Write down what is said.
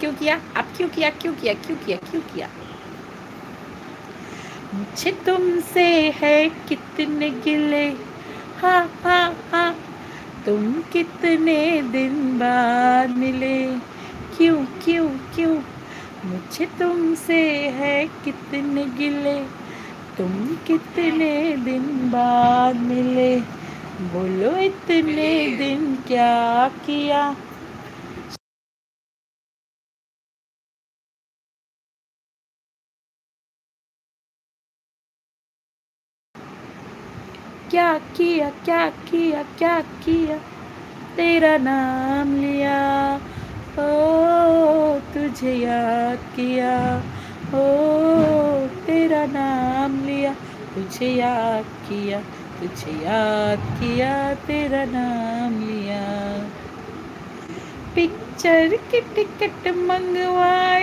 क्यों किया? अब क्यों किया? क्यों किया? क्यों किया? क्यों किया? मुझे तुमसे है कितने गिले, हाँ हाँ हाँ, तुम कितने दिन बाद मिले, क्यों क्यों क्यों? मुझे तुमसे है कितने गिले, तुम कितने दिन बाद मिले, बोलो इतने दिन क्या किया? क्या किया? क्या किया? क्या किया? तेरा नाम लिया, ओ तुझे याद किया, ओ तेरा नाम लिया, तुझे याद किया, तुझे याद किया, तेरा नाम लिया। पिक्चर की टिकट मंगवाई,